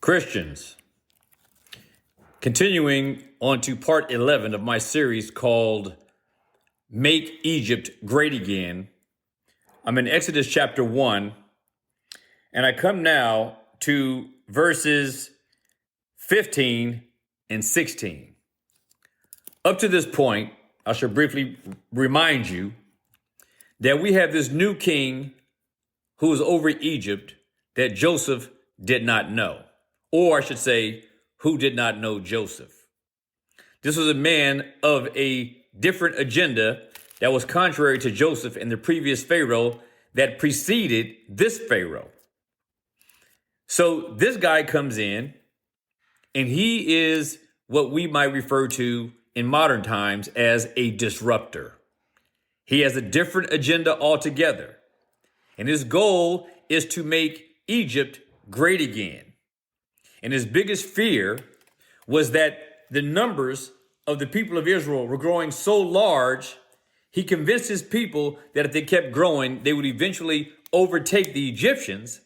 Christians, continuing on to part 11 of my series called Make Egypt Great Again. I'm in Exodus chapter 1, and I come now to verses 15 and 16. Up to this point, I shall briefly remind you that we have this new king who is over Egypt that Joseph did not know, or I should say, who did not know Joseph. This was a man of a different agenda that was contrary to Joseph and the previous Pharaoh that preceded this Pharaoh. So this guy comes in, and he is what we might refer to in modern times as a disruptor. He has a different agenda altogether, and his goal is to make Egypt great again. And his biggest fear was that the numbers of the people of Israel were growing so large, he convinced his people that if they kept growing, they would eventually overtake the Egyptians,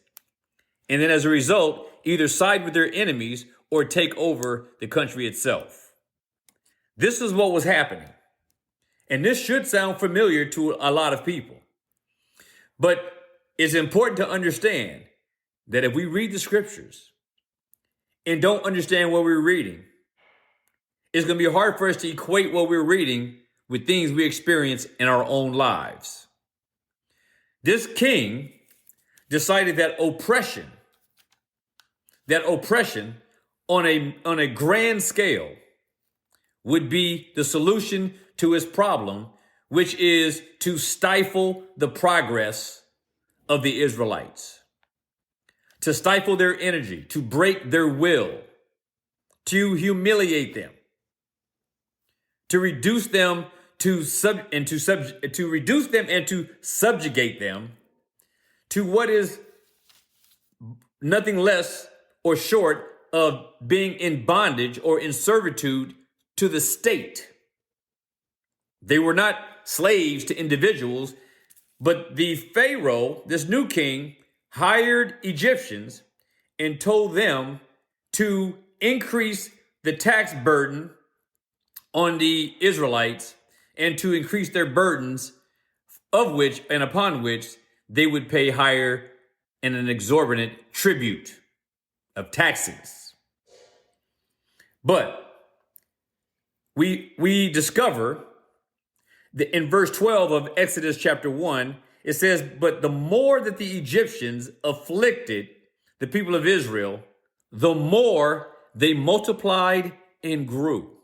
and then as a result, either side with their enemies or take over the country itself. This is what was happening. And this should sound familiar to a lot of people. But it's important to understand that if we read the scriptures and don't understand what we're reading, it's going to be hard for us to equate what we're reading with things we experience in our own lives. This king decided that oppression on a grand scale would be the solution to his problem, which is to stifle the progress of the Israelites, to stifle their energy, to break their will, to humiliate them, to reduce them to subjugate them to what is nothing less or short of being in bondage or in servitude to the state. They were not slaves to individuals, but the Pharaoh, this new king, hired Egyptians and told them to increase the tax burden on the Israelites and to increase their burdens, of which and upon which they would pay higher and an exorbitant tribute of taxes. But we discover that in verse 12 of Exodus chapter 1, it says, "But the more that the Egyptians afflicted the people of Israel, the more they multiplied and grew."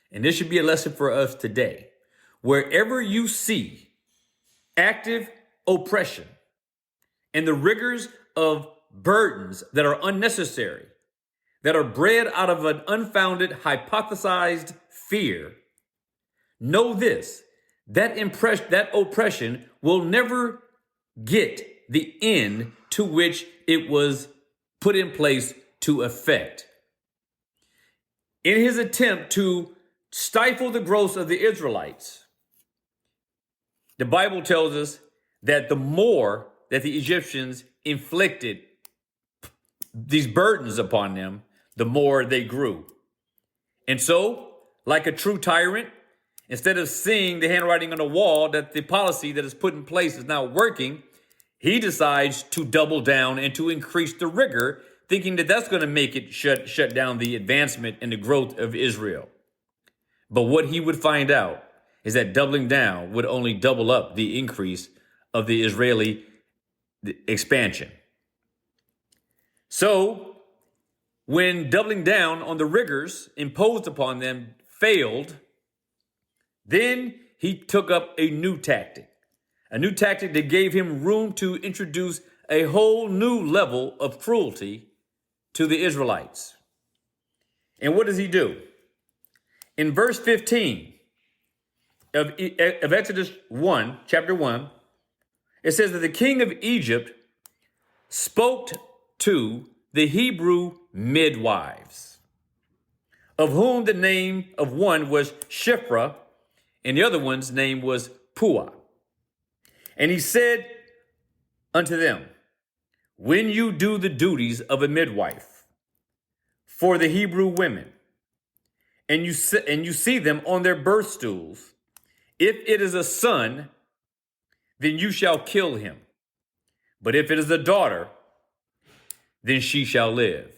And this should be a lesson for us today. Wherever you see active oppression and the rigors of burdens that are unnecessary, that are bred out of an unfounded, hypothesized fear, know this, that oppression will never get the end to which it was put in place to effect. In his attempt to stifle the growth of the Israelites, the Bible tells us that the more that the Egyptians inflicted these burdens upon them, the more they grew. And so, like a true tyrant, instead of seeing the handwriting on the wall that the policy that is put in place is not working, he decides to double down and to increase the rigor, thinking that that's going to make it shut down the advancement and the growth of Israel. But what he would find out is that doubling down would only double up the increase of the Israeli expansion. So when doubling down on the rigors imposed upon them failed, then he took up a new tactic that gave him room to introduce a whole new level of cruelty to the Israelites. And what does he do? In verse 15 of Exodus 1, chapter 1, it says that the king of Egypt spoke to the Hebrew midwives, of whom the name of one was Shiphrah, and the other one's name was Puah. And he said unto them, "When you do the duties of a midwife, for the Hebrew women, and you see them on their birth stools. If it is a son, then you shall kill him. But if it is a daughter, then she shall live.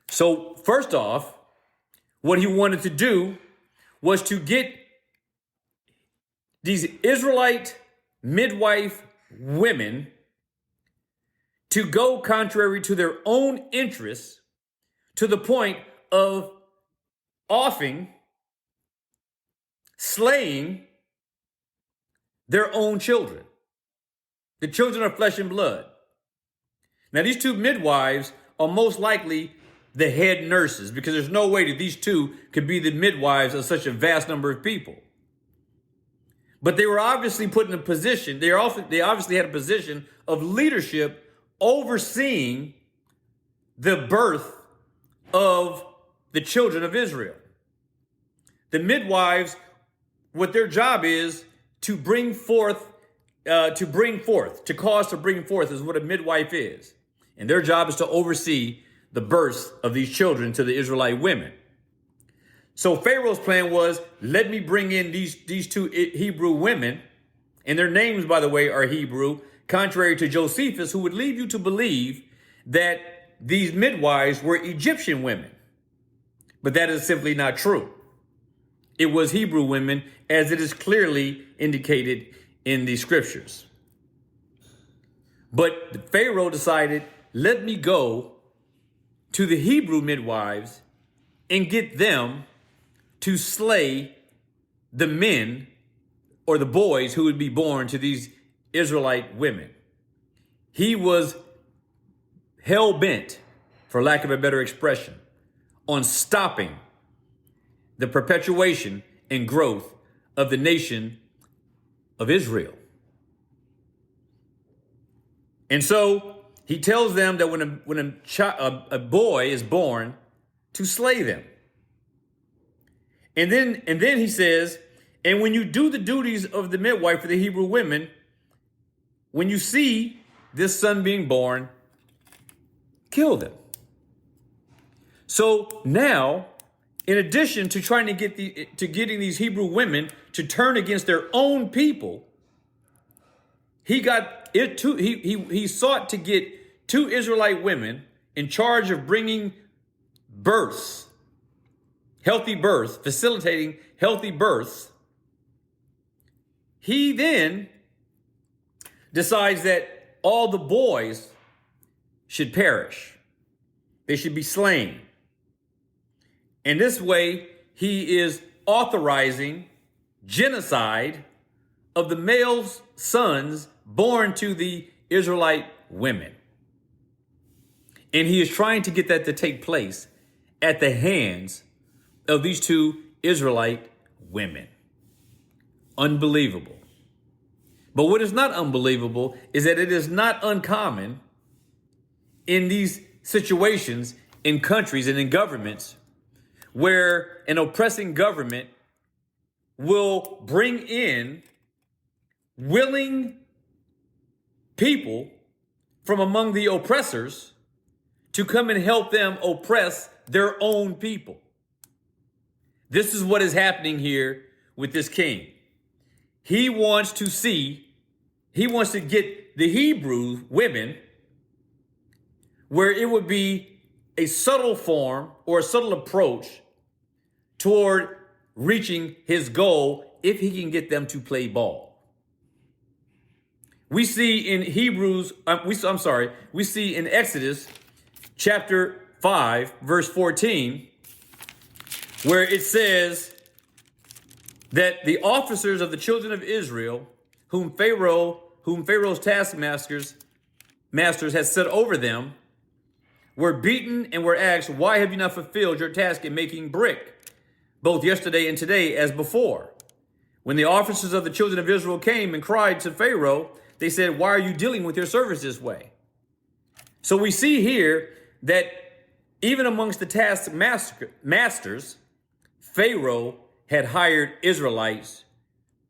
So first off, what he wanted to do was to get these Israelite midwife women to go contrary to their own interests, to the point of offing, slaying their own children, the children of flesh and blood. Now, these two midwives are most likely the head nurses, because there's no way that these two could be the midwives of such a vast number of people. But they were obviously put in a position, they obviously had a position of leadership overseeing the birth of the children of Israel. The midwives, what their job is to bring forth, to cause to bring forth is what a midwife is. And their job is to oversee the births of these children to the Israelite women. So Pharaoh's plan was, let me bring in these two Hebrew women, and their names, by the way, are Hebrew, contrary to Josephus, who would lead you to believe that these midwives were Egyptian women. But that is simply not true. It was Hebrew women, as it is clearly indicated in the scriptures. But Pharaoh decided, let me go to the Hebrew midwives and get them to slay the men or the boys who would be born to these Israelite women. He was hell-bent, for lack of a better expression, on stopping the perpetuation and growth of the nation of Israel. And so he tells them that when a boy is born, to slay them. And then he says, and when you do the duties of the midwife for the Hebrew women, when you see this son being born, kill them. So now, in addition to trying to getting these Hebrew women to turn against their own people, he sought to get two Israelite women in charge of bringing births, healthy births, facilitating healthy births. He then decides that all the boys should perish. They should be slain. And this way, he is authorizing genocide of the male sons born to the Israelite women. And he is trying to get that to take place at the hands of these two Israelite women. Unbelievable. But what is not unbelievable is that it is not uncommon in these situations, in countries and in governments, where an oppressing government will bring in willing people from among the oppressors to come and help them oppress their own people. This is what is happening here with this king. He wants to get the Hebrew women where it would be a subtle form or a subtle approach toward reaching his goal if he can get them to play ball. We see in we see in Exodus chapter 5, verse 14, where it says that the officers of the children of Israel, whom Pharaoh's taskmasters had set over them, were beaten and were asked, why have you not fulfilled your task in making brick, both yesterday and today as before? When the officers of the children of Israel came and cried to Pharaoh, they said, why are you dealing with your servants this way? So we see here that even amongst the taskmasters, Pharaoh had hired Israelites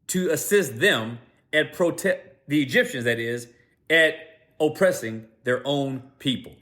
to assist them at the Egyptians, that is, at oppressing their own people.